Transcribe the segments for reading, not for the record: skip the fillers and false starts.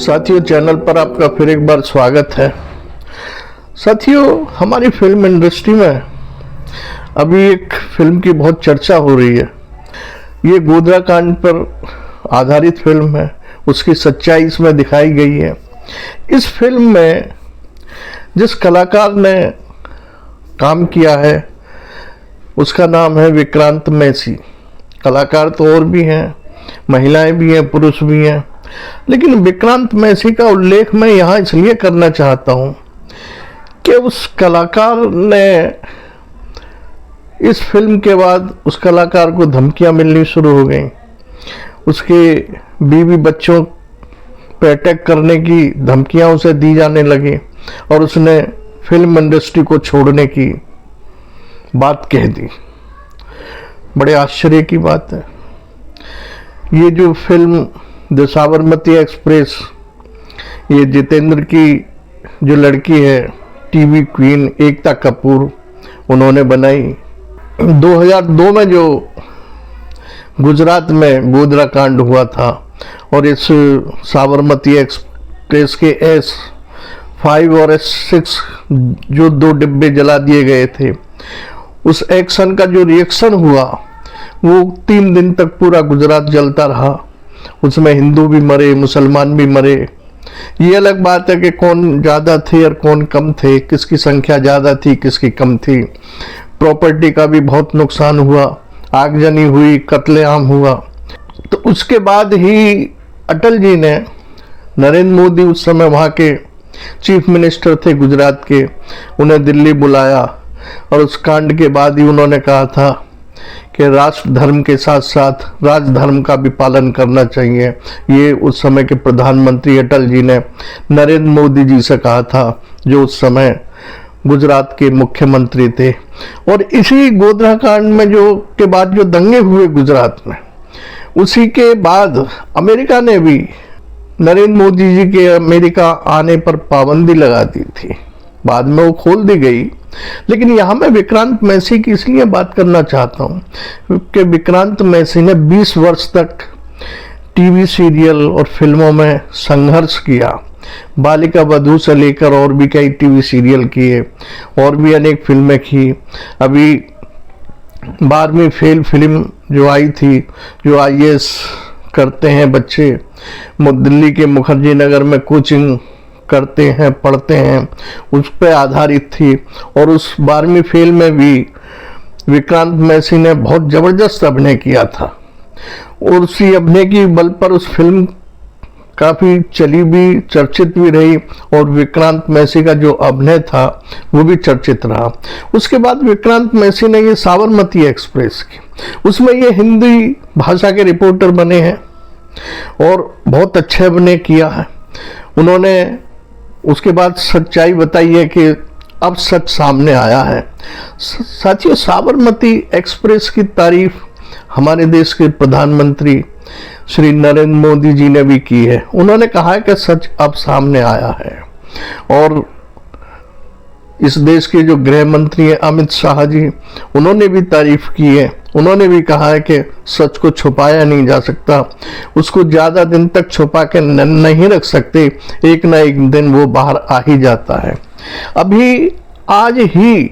साथियों, चैनल पर आपका फिर एक बार स्वागत है। साथियों, हमारी फिल्म इंडस्ट्री में अभी एक फिल्म की बहुत चर्चा हो रही है। ये गोधरा कांड पर आधारित फिल्म है, उसकी सच्चाई इसमें दिखाई गई है। इस फिल्म में जिस कलाकार ने काम किया है उसका नाम है विक्रांत मैसी। कलाकार तो और भी हैं, महिलाएं भी हैं, पुरुष भी हैं, लेकिन विक्रांत मैसी का उल्लेख मैं यहाँ इसलिए करना चाहता हूँ कि उस कलाकार ने इस फिल्म के बाद उस कलाकार को धमकियाँ मिलनी शुरू हो गई। उसके बीवी बच्चों पे अटैक करने की धमकियाँ उसे दी जाने लगी और उसने फिल्म इंडस्ट्री को छोड़ने की बात कह दी। बड़े आश्चर्य की बात है। ये जो फिल्म द साबरमती एक्सप्रेस, ये जितेंद्र की जो लड़की है, टीवी क्वीन एकता कपूर, उन्होंने बनाई। 2002 में जो गुजरात में गोधरा कांड हुआ था और इस साबरमती एक्सप्रेस के S5 और S6 जो 2 डिब्बे जला दिए गए थे, उस एक्शन का जो रिएक्शन हुआ वो 3 दिन तक पूरा गुजरात जलता रहा। उसमें हिंदू भी मरे, मुसलमान भी मरे। ये अलग बात है कि कौन ज़्यादा थे और कौन कम थे, किसकी संख्या ज़्यादा थी, किसकी कम थी। प्रॉपर्टी का भी बहुत नुकसान हुआ, आगजनी हुई, कत्लेआम हुआ। तो उसके बाद ही अटल जी ने, नरेंद्र मोदी उस समय वहाँ के चीफ मिनिस्टर थे गुजरात के, उन्हें दिल्ली बुलाया और उस कांड के बाद ही उन्होंने कहा था कि राष्ट्र धर्म के साथ साथ राजधर्म का भी पालन करना चाहिए। ये उस समय के प्रधानमंत्री अटल जी ने नरेंद्र मोदी जी से कहा था, जो उस समय गुजरात के मुख्यमंत्री थे। और इसी गोधरा कांड में के बाद जो दंगे हुए गुजरात में, उसी के बाद अमेरिका ने भी नरेंद्र मोदी जी के अमेरिका आने पर पाबंदी लगा दी थी। बाद में वो खोल दी गई। लेकिन यहाँ मैं विक्रांत मैसी की इसलिए बात करना चाहता हूँ कि विक्रांत मैसी ने 20 वर्ष तक टीवी सीरियल और फिल्मों में संघर्ष किया। बालिका वधू से लेकर और भी कई टीवी सीरियल किए और भी अनेक फिल्में की। अभी 12वीं फेल फिल्म जो आई थी, जो IAS करते हैं बच्चे, दिल्ली के मुखर्जी नगर में कोचिंग करते हैं, पढ़ते हैं, उस पर आधारित थी। और उस 12वीं फेल में भी विक्रांत मैसी ने बहुत ज़बरदस्त अभिनय किया था और उसी अभिनय की बल पर उस फिल्म काफ़ी चली भी, चर्चित भी रही और विक्रांत मैसी का जो अभिनय था वो भी चर्चित रहा। उसके बाद विक्रांत मैसी ने ये साबरमती एक्सप्रेस की, उसमें ये हिंदी भाषा के रिपोर्टर बने हैं और बहुत अच्छे अभिनय किया है उन्होंने। उसके बाद सच्चाई बताई है कि अब सच सामने आया है। साथियों, साबरमती एक्सप्रेस की तारीफ हमारे देश के प्रधानमंत्री श्री नरेंद्र मोदी जी ने भी की है। उन्होंने कहा है कि सच अब सामने आया है। और इस देश के जो गृह मंत्री हैं अमित शाह जी, उन्होंने भी तारीफ की है। उन्होंने भी कहा है कि सच को छुपाया नहीं जा सकता, उसको ज़्यादा दिन तक छुपा के नहीं रख सकते, एक ना एक दिन वो बाहर आ ही जाता है। अभी आज ही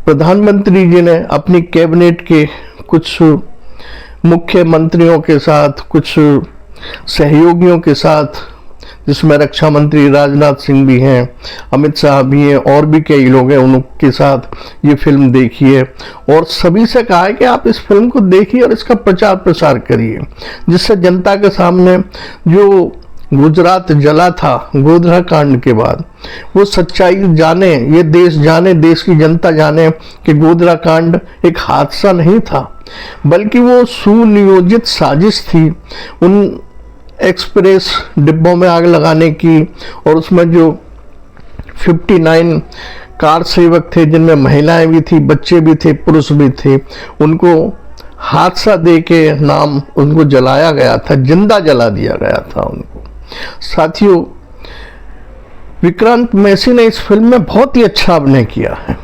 प्रधानमंत्री जी ने अपनी कैबिनेट के कुछ मुख्यमंत्रियों के साथ, कुछ सहयोगियों के साथ, जिसमें रक्षा मंत्री राजनाथ सिंह भी हैं, अमित शाह भी हैं और भी कई लोग हैं, उनके साथ ये फिल्म देखी है और सभी से कहा है कि आप इस फिल्म को देखिए और इसका प्रचार प्रसार करिए, जिससे जनता के सामने जो गुजरात जला था गोधरा कांड के बाद, वो सच्चाई जाने, ये देश जाने, देश की जनता जाने कि गोधरा कांड एक हादसा नहीं था, बल्कि वो सुनियोजित साजिश थी उन एक्सप्रेस डिब्बों में आग लगाने की। और उसमें जो 59 कार सेवक थे, जिनमें महिलाएं भी थी, बच्चे भी थे, पुरुष भी थे, उनको हादसा दे के नाम उनको जलाया गया था, जिंदा जला दिया गया था उनको। साथियों, विक्रांत मैसी ने इस फिल्म में बहुत ही अच्छा अभिनय किया है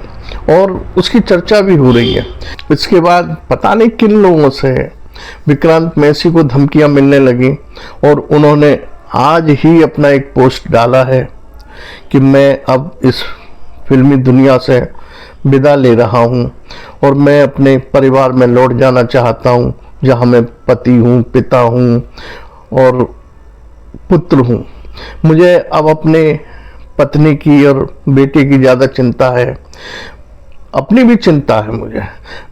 और उसकी चर्चा भी हो रही है। इसके बाद पता नहीं किन लोगों से विक्रांत मैसी को धमकियां मिलने लगी और उन्होंने आज ही अपना एक पोस्ट डाला है कि मैं अब इस फिल्मी दुनिया से विदा ले रहा हूँ और मैं अपने परिवार में लौट जाना चाहता हूँ, जहाँ मैं पति हूँ, पिता हूँ और पुत्र हूँ। मुझे अब अपने पत्नी की और बेटे की ज़्यादा चिंता है, अपनी भी चिंता है मुझे।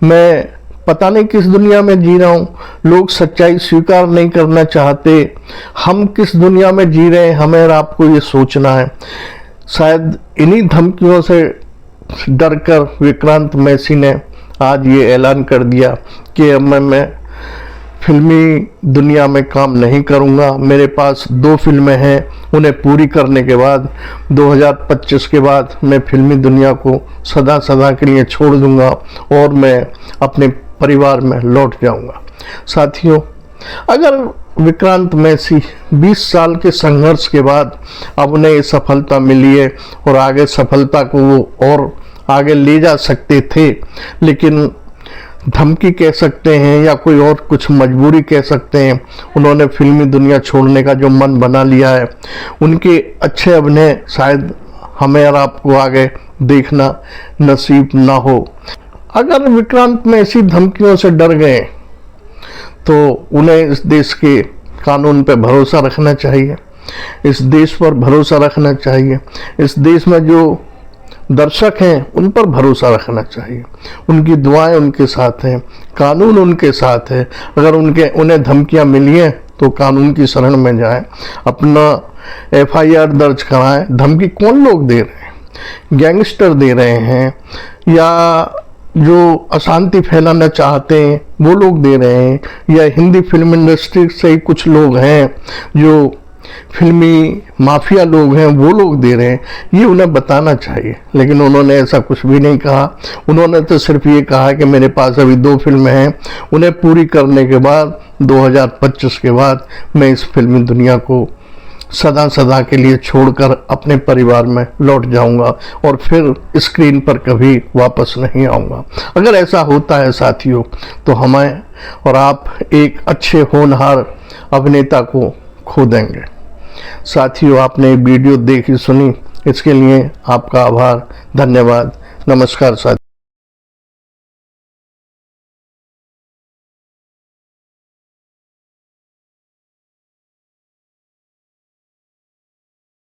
मैं पता नहीं किस दुनिया में जी रहा हूँ, लोग सच्चाई स्वीकार नहीं करना चाहते। हम किस दुनिया में जी रहे हैं, हमें और आपको ये सोचना है। शायद इन्हीं धमकियों से डरकर विक्रांत मैसी ने आज ये ऐलान कर दिया कि अब मैं फिल्मी दुनिया में काम नहीं करूंगा। मेरे पास 2 फिल्में हैं, उन्हें पूरी करने के बाद 2025 के बाद मैं फिल्मी दुनिया को सदा सदा के लिए छोड़ दूंगा और मैं अपने परिवार में लौट जाऊंगा। साथियों, अगर विक्रांत मैसी 20 साल के संघर्ष के बाद अब उन्हें सफलता मिली है और आगे सफलता को वो और आगे ले जा सकते थे, लेकिन धमकी कह सकते हैं या कोई और कुछ मजबूरी कह सकते हैं, उन्होंने फिल्मी दुनिया छोड़ने का जो मन बना लिया है, उनके अच्छे अभिनय शायद हमें और आपको आगे देखना नसीब ना हो। अगर विक्रांत मैसी धमकियों से डर गए तो उन्हें इस देश के कानून पर भरोसा रखना चाहिए, इस देश पर भरोसा रखना चाहिए, इस देश में जो दर्शक हैं उन पर भरोसा रखना चाहिए। उनकी दुआएं उनके साथ हैं, कानून उनके साथ है। अगर उन्हें धमकियां मिली हैं तो कानून की शरण में जाएं, अपना FIR दर्ज कराएं। धमकी कौन लोग दे रहे हैं? गैंगस्टर दे रहे हैं या जो अशांति फैलाना चाहते हैं वो लोग दे रहे हैं, या हिंदी फिल्म इंडस्ट्री से ही कुछ लोग हैं जो फिल्मी माफिया लोग हैं वो लोग दे रहे हैं? ये उन्हें बताना चाहिए, लेकिन उन्होंने ऐसा कुछ भी नहीं कहा। उन्होंने तो सिर्फ ये कहा कि मेरे पास अभी 2 फिल्में हैं, उन्हें पूरी करने के बाद 2025 के बाद मैं इस फिल्मी दुनिया को सदा सदा के लिए छोड़कर अपने परिवार में लौट जाऊंगा और फिर स्क्रीन पर कभी वापस नहीं आऊंगा। अगर ऐसा होता है साथियों, तो हमें और आप एक अच्छे होनहार अभिनेता को खो देंगे। साथियों, आपने वीडियो देखी सुनी, इसके लिए आपका आभार, धन्यवाद, नमस्कार साथियों।